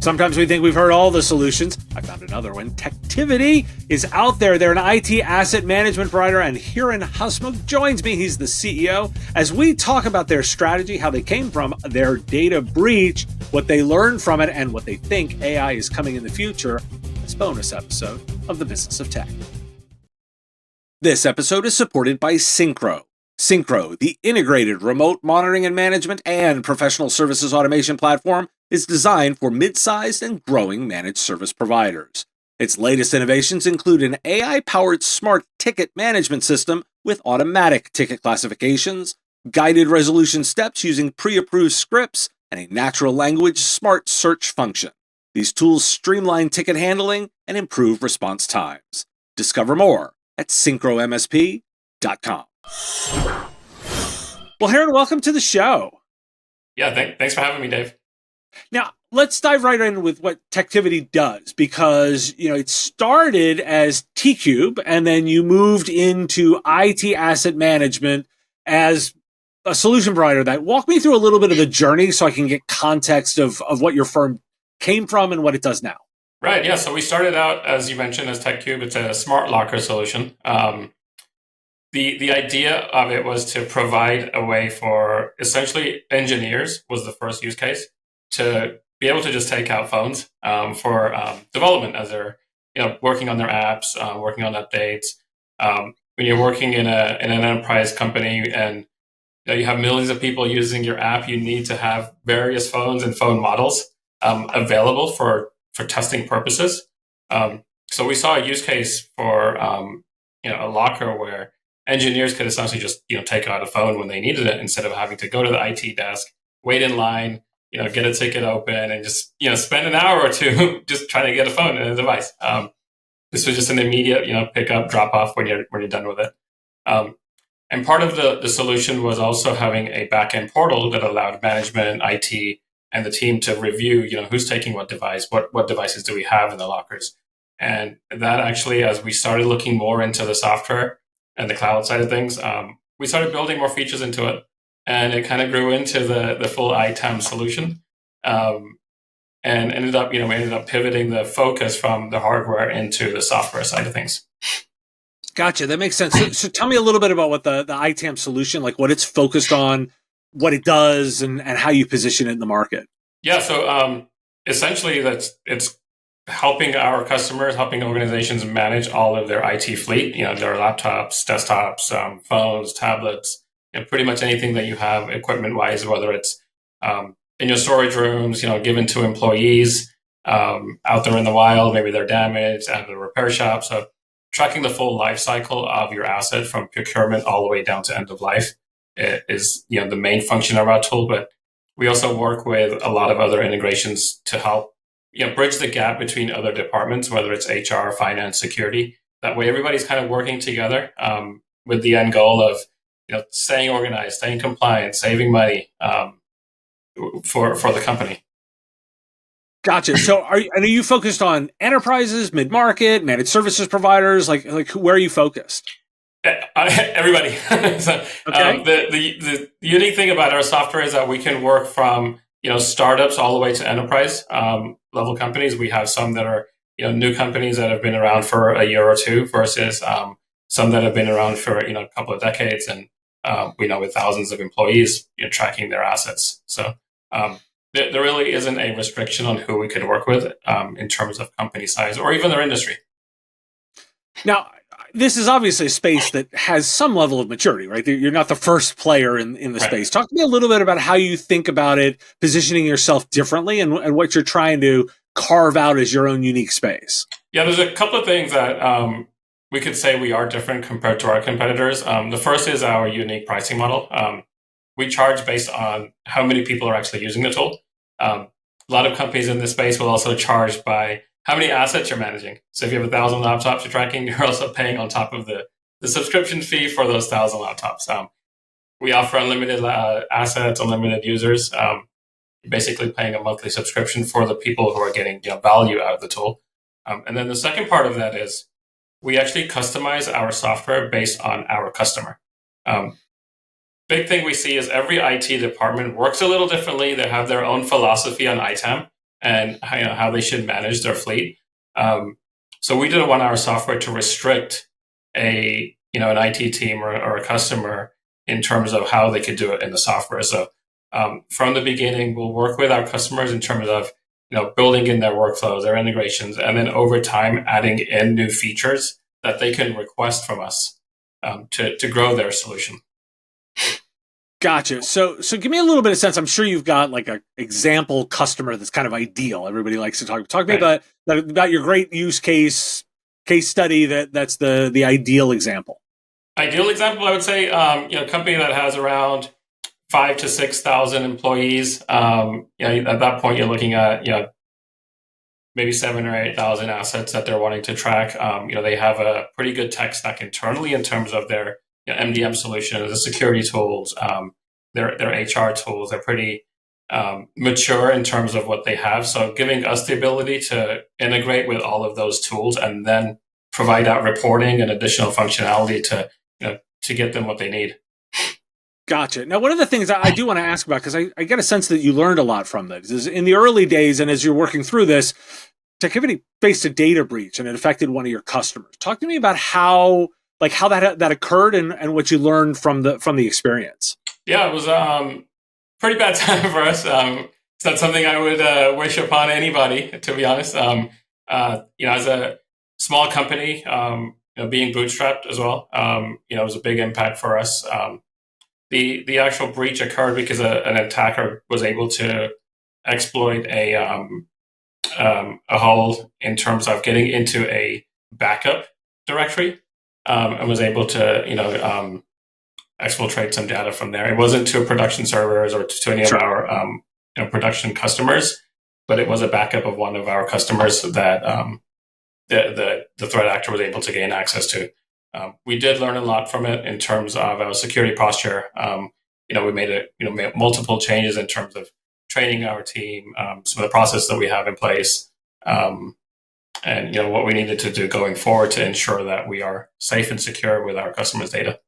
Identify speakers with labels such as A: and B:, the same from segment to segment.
A: Sometimes we think we've heard all the solutions. I found another one. Teqtivity is out there. They're an IT asset management provider, and Hiren Hasmukh joins me. He's the CEO as we talk about their strategy, how they came from their data breach, what they learned from it, and what they think AI is coming in the future. This bonus episode of The Business of Tech. This episode is supported by Syncro. Syncro, the integrated remote monitoring and management and professional services automation platform, is designed for mid-sized and growing managed service providers. Its latest innovations include an AI-powered smart ticket management system with automatic ticket classifications, guided resolution steps using pre-approved scripts, and a natural language smart search function. These tools streamline ticket handling and improve response times. Discover more at syncromsp.com. Well, Hiren, welcome to the show.
B: Yeah, thanks for having me, Dave.
A: Now, let's dive right in with what Teqtivity does, because it started as TeQube, and then you moved into IT asset management as a solution provider. That walk me through a little bit of the journey so I can get context of what your firm came from and what it does now.
B: Right. Yeah. So we started out, as you mentioned, as TeQube. It's a smart locker solution. The idea of it was to provide a way for essentially engineers was the first use case to be able to just take out phones for development as they're working on their apps, working on updates. When you're working in an enterprise company and you have millions of people using your app, you need to have various phones and phone models available for testing purposes. So we saw a use case for a locker where engineers could essentially just take out a phone when they needed it instead of having to go to the IT desk, wait in line, get a ticket open, and just spend an hour or two just trying to get a phone and a device. This was just an immediate pick up, drop off when you're done with it. And part of the solution was also having a backend portal that allowed management, IT, and the team to review who's taking what device, what devices do we have in the lockers. And that actually, as we started looking more into the software and the cloud side of things, we started building more features into it. And it kind of grew into the full ITAM solution, and ended up pivoting the focus from the hardware into the software side of things.
A: Gotcha. That makes sense. So tell me a little bit about what the ITAM solution, like what it's focused on, what it does, and how you position it in the market.
B: Yeah. So essentially, it's helping our customers, helping organizations manage all of their IT fleet. Their laptops, desktops, phones, tablets. Pretty much anything that you have equipment-wise, whether it's in your storage rooms, given to employees out there in the wild, maybe they're damaged at the repair shop. So tracking the full life cycle of your asset from procurement all the way down to end of life is the main function of our tool. But we also work with a lot of other integrations to help bridge the gap between other departments, whether it's HR, finance, security. That way, everybody's kind of working together with the end goal of staying organized, staying compliant, saving money for the company.
A: Gotcha. So are you focused on enterprises, mid-market, managed services providers? Like where are you focused?
B: Everybody. So,
A: okay.
B: The unique thing about our software is that we can work from startups all the way to enterprise level companies. We have some that are new companies that have been around for a year or two versus some that have been around for a couple of decades, and with thousands of employees tracking their assets. So there really isn't a restriction on who we could work with in terms of company size or even their industry.
A: Now, this is obviously a space that has some level of maturity, right? You're not the first player in the space. Talk to me a little bit about how you think about it, positioning yourself differently, and what you're trying to carve out as your own unique space.
B: Yeah, there's a couple of things that we could say we are different compared to our competitors. The first is our unique pricing model. We charge based on how many people are actually using the tool. A lot of companies in this space will also charge by how many assets you're managing. So if you have 1,000 laptops you're tracking, you're also paying on top of the subscription fee for those 1,000 laptops. We offer unlimited assets, unlimited users. You're basically paying a monthly subscription for the people who are getting value out of the tool. And then the second part of that is we actually customize our software based on our customer. Big thing we see is every IT department works a little differently. They have their own philosophy on ITAM. and how they should manage their fleet. So we didn't want our software to restrict an IT team or a customer in terms of how they could do it in the software. So from the beginning, we'll work with our customers in terms of building in their workflows, their integrations, and then over time adding in new features that they can request from us to grow their solution.
A: Gotcha. So give me a little bit of sense. I'm sure you've got like an example customer that's kind of ideal. Everybody likes to talk to me about your great use case study that's the ideal example.
B: Ideal example, I would say, a company that has around 5,000 to 6,000 employees. At that point, you're looking at maybe 7,000 or 8,000 assets that they're wanting to track. They have a pretty good tech stack internally in terms of their MDM solutions, the security tools, their HR tools. They're pretty mature in terms of what they have. So giving us the ability to integrate with all of those tools and then provide out reporting and additional functionality to get them what they need.
A: Gotcha. Now, one of the things I do want to ask about, because I get a sense that you learned a lot from this, is in the early days, and as you're working through this, Teqtivity faced a data breach and it affected one of your customers. Talk to me about how that occurred and what you learned from the experience.
B: Yeah, it was pretty bad time for us. It's not something I would wish upon anybody, to be honest. As a small company, being bootstrapped as well, it was a big impact for us. The actual breach occurred because an attacker was able to exploit a hole in terms of getting into a backup directory, and was able to exfiltrate some data from there. It wasn't to production servers or to any of our production customers, but it was a backup of one of our customers that the threat actor was able to gain access to. We did learn a lot from it in terms of our security posture. We made multiple changes in terms of training our team, some of the process that we have in place, and what we needed to do going forward to ensure that we are safe and secure with our customers' data.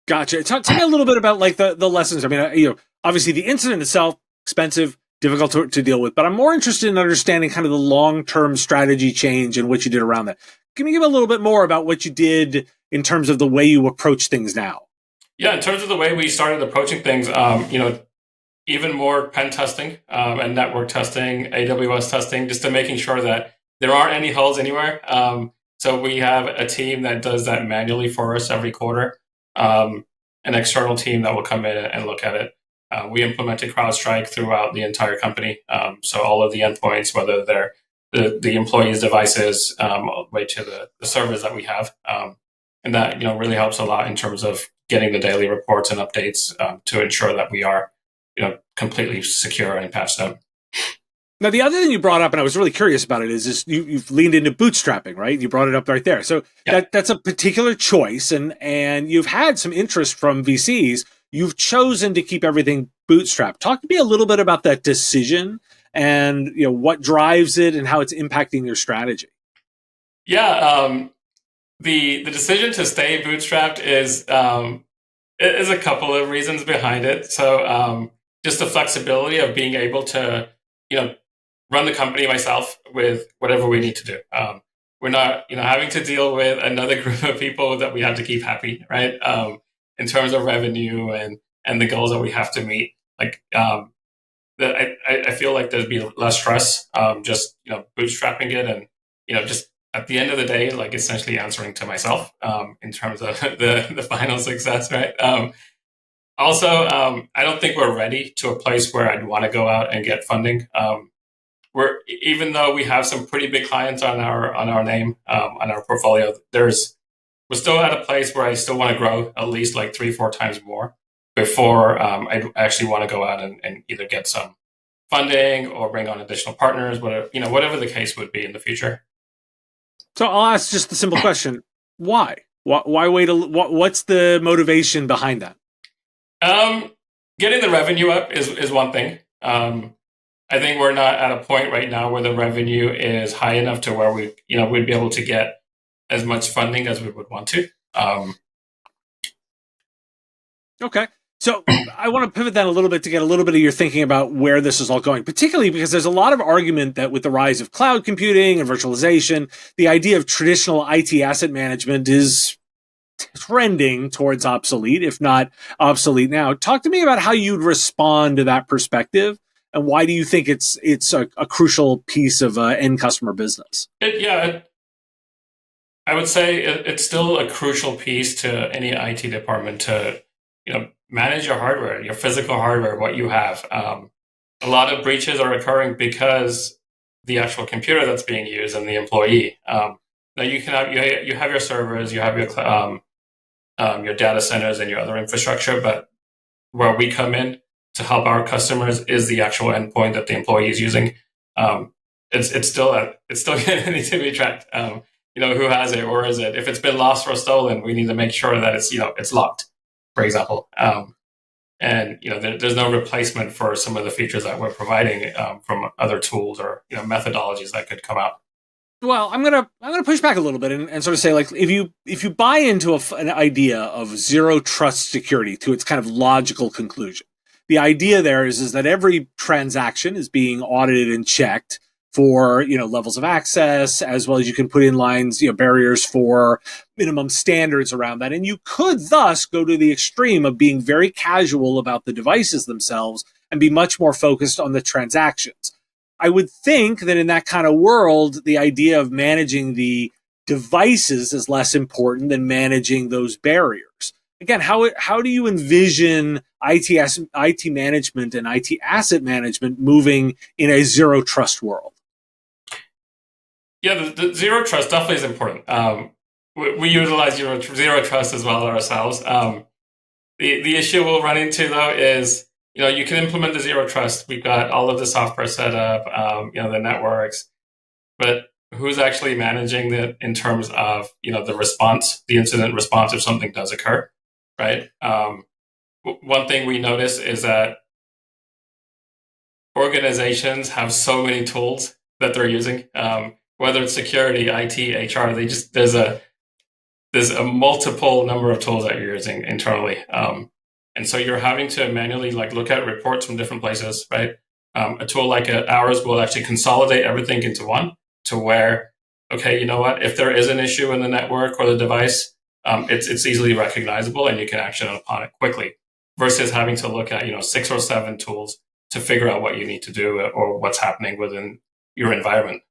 A: Gotcha. Tell me a little bit about like the lessons. I mean, obviously the incident itself, expensive, difficult to deal with, but I'm more interested in understanding kind of the long-term strategy change and what you did around that. Can you give a little bit more about what you did in terms of the way you approach things now?
B: Yeah, in terms of the way we started approaching things, even more pen testing and network testing, AWS testing, just to making sure that there aren't any holes anywhere. So we have a team that does that manually for us every quarter, an external team that will come in and look at it. We implemented CrowdStrike throughout the entire company. So all of the endpoints, whether they're the employees' devices, all the way to the servers that we have. And that really helps a lot in terms of getting the daily reports and updates to ensure that we are completely secure and patched up.
A: Now, the other thing you brought up, and I was really curious about it, is you've leaned into bootstrapping, right? You brought it up right there. So that's a particular choice, and you've had some interest from VCs. You've chosen to keep everything bootstrapped. Talk to me a little bit about that decision and what drives it and how it's impacting your strategy.
B: Yeah, the decision to stay bootstrapped is a couple of reasons behind it. So just the flexibility of being able to run the company myself with whatever we need to do. We're not having to deal with another group of people that we have to keep happy, right? In terms of revenue and the goals that we have to meet. Like I feel like there'd be less stress just bootstrapping it and just at the end of the day, like essentially answering to myself in terms of the final success, right? Also, I don't think we're ready to a place where I'd want to go out and get funding. Even though we have some pretty big clients on our name, on our portfolio, we're still at a place where I still want to grow at least like 3-4 times more before I actually want to go out and either get some funding or bring on additional partners, whatever the case would be in the future.
A: So I'll ask just the simple question: why? Why wait? What's the motivation behind that?
B: Getting the revenue up is one thing. I think we're not at a point right now where the revenue is high enough to where we'd be able to get as much funding as we would want to.
A: Okay. So I want to pivot that a little bit to get a little bit of your thinking about where this is all going, particularly because there's a lot of argument that with the rise of cloud computing and virtualization, the idea of traditional IT asset management is trending towards obsolete, if not obsolete now. Talk to me about how you'd respond to that perspective, and why do you think it's a crucial piece of end customer business?
B: I would say it's still a crucial piece to any IT department to, manage your hardware, your physical hardware, what you have. A lot of breaches are occurring because the actual computer that's being used and the employee. Now you can have you have your servers, you have your data centers and your other infrastructure, but where we come in to help our customers is the actual endpoint that the employee is using. It's still going to need to be tracked. Who has it, or is it? If it's been lost or stolen, we need to make sure that it's locked, for example. And there's no replacement for some of the features that we're providing from other tools or methodologies that could come out.
A: Well, I'm gonna push back a little bit and sort of say, like, if you buy into an idea of zero trust security to its kind of logical conclusion, the idea there is that every transaction is being audited and checked for levels of access, as well as you can put in lines, barriers for minimum standards around that, and you could thus go to the extreme of being very casual about the devices themselves and be much more focused on the transactions. I would think that in that kind of world, the idea of managing the devices is less important than managing those barriers. Again, how do you envision IT management and IT asset management moving in a zero trust world?
B: Yeah, the zero trust definitely is important. We utilize zero trust as well ourselves. The issue we'll run into, though, is you can implement the zero trust. We've got all of the software set up, the networks, but who's actually managing it in terms of the response, the incident response if something does occur, right? One thing we notice is that organizations have so many tools that they're using, whether it's security, IT, HR. There's a multiple number of tools that you're using internally. And so you're having to manually look at reports from different places, right? A tool like ours will actually consolidate everything into one to where, okay, you know what? If there is an issue in the network or the device, it's easily recognizable and you can action upon it quickly versus having to look at, 6 or 7 tools to figure out what you need to do or what's happening within your environment.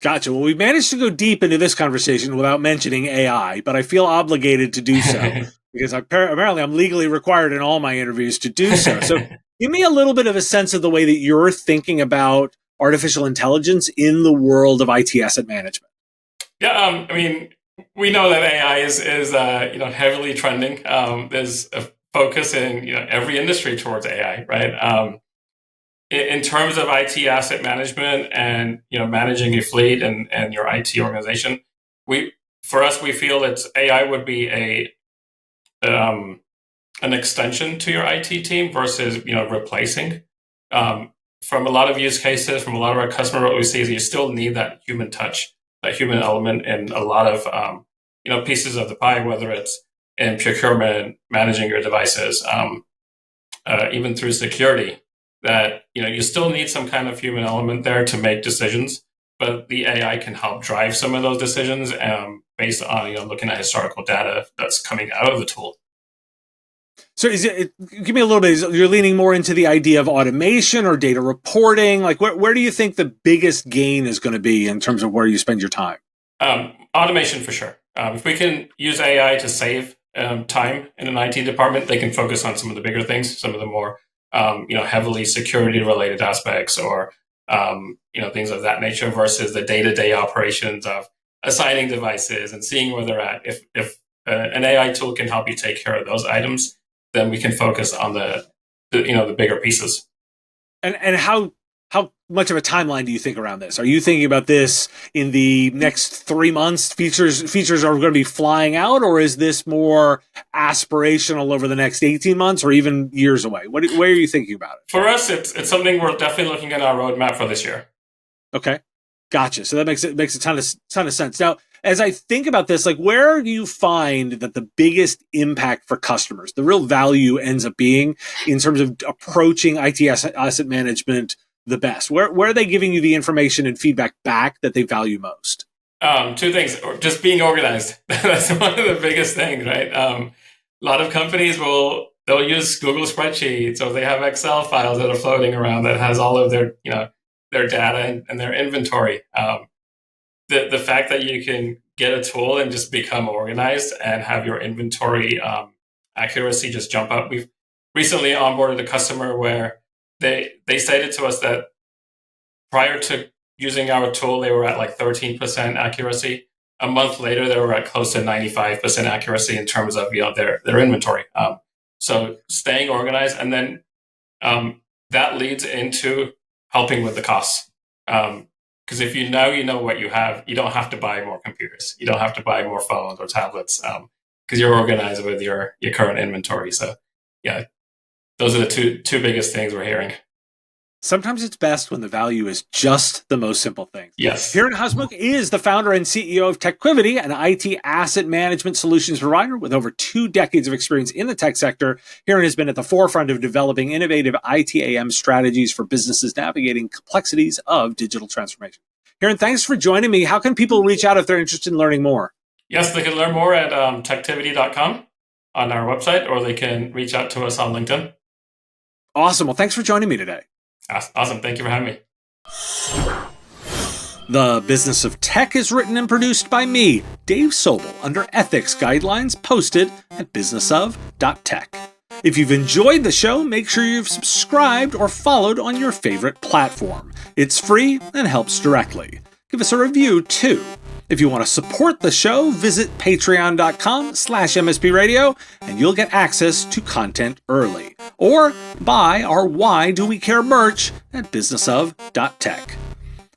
A: Gotcha. Well, we managed to go deep into this conversation without mentioning AI, but I feel obligated to do so because apparently I'm legally required in all my interviews to do so. So give me a little bit of a sense of the way that you're thinking about artificial intelligence in the world of IT asset management.
B: Yeah, we know that AI is heavily trending. There's a focus in every industry towards AI, right? In terms of IT asset management and managing a fleet and your IT organization, we feel it's AI would be an extension to your IT team versus replacing. From a lot of use cases, from a lot of our customer, what we see is you still need that human touch, that human element in a lot of pieces of the pie, whether it's in procurement, managing your devices, even through security. That you still need some kind of human element there to make decisions, but the AI can help drive some of those decisions based on looking at historical data that's coming out of the tool.
A: So give me a little bit, you're leaning more into the idea of automation or data reporting. Like where do you think the biggest gain is going to be in terms of where you spend your time?
B: Automation for sure. If we can use AI to save time in an IT department, they can focus on some of the bigger things, some of the more heavily security related aspects or things of that nature versus the day-to-day operations of assigning devices and seeing where they're at. If an AI tool can help you take care of those items, then we can focus on the bigger pieces.
A: And how much of a timeline do you think around this? Are you thinking about this in the next 3 months? Features are going to be flying out, or is this more aspirational over the next 18 months or even years away? Where are you thinking about it?
B: For us, it's something we're definitely looking at our roadmap for this year.
A: Okay. Gotcha. So that makes a ton of sense. Now, as I think about this, like where do you find that the biggest impact for customers, the real value ends up being in terms of approaching IT asset management the best? Where are they giving you the information and feedback back that they value most?
B: Two things. Just being organized. That's one of the biggest things, right? A lot of companies they'll use Google spreadsheets, or they have Excel files that are floating around that has all of their their data and their inventory. The fact that you can get a tool and just become organized and have your inventory accuracy just jump up. We've recently onboarded a customer where they stated to us that prior to using our tool, they were at like 13% accuracy. A month later, they were at close to 95% accuracy in terms of their inventory. So staying organized, and then that leads into helping with the costs. Because if you know what you have, you don't have to buy more computers. You don't have to buy more phones or tablets because you're organized with your current inventory. So yeah, those are the two biggest things we're hearing.
A: Sometimes it's best when the value is just the most simple things.
B: Yes.
A: Hiren Hasmukh is the founder and CEO of Teqtivity, an IT asset management solutions provider with over 2 decades of experience in the tech sector. Hiren has been at the forefront of developing innovative ITAM strategies for businesses navigating complexities of digital transformation. Hiren, thanks for joining me. How can people reach out if they're interested in learning more?
B: Yes, they can learn more at Teqtivity.com on our website, or they can reach out to us on LinkedIn.
A: Awesome. Well, thanks for joining me today.
B: Awesome. Thank you for having me.
A: The Business of Tech is written and produced by me, Dave Sobel, under ethics guidelines posted at businessof.tech. If you've enjoyed the show, make sure you've subscribed or followed on your favorite platform. It's free and helps directly. Give us a review too. If you want to support the show, visit patreon.com/MSPradio and you'll get access to content early. Or buy our Why Do We Care merch at businessof.tech.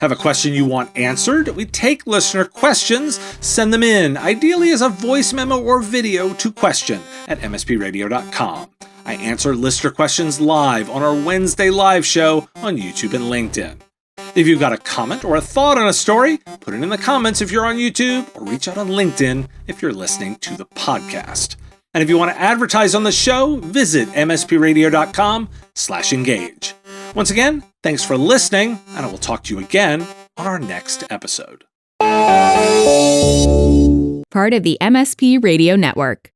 A: Have a question you want answered? We take listener questions, send them in, ideally as a voice memo or video to question@mspradio.com. I answer listener questions live on our Wednesday live show on YouTube and LinkedIn. If you've got a comment or a thought on a story, put it in the comments if you're on YouTube, or reach out on LinkedIn if you're listening to the podcast. And if you want to advertise on the show, visit mspradio.com/engage. Once again, thanks for listening, and I will talk to you again on our next episode.
C: Part of the MSP Radio Network.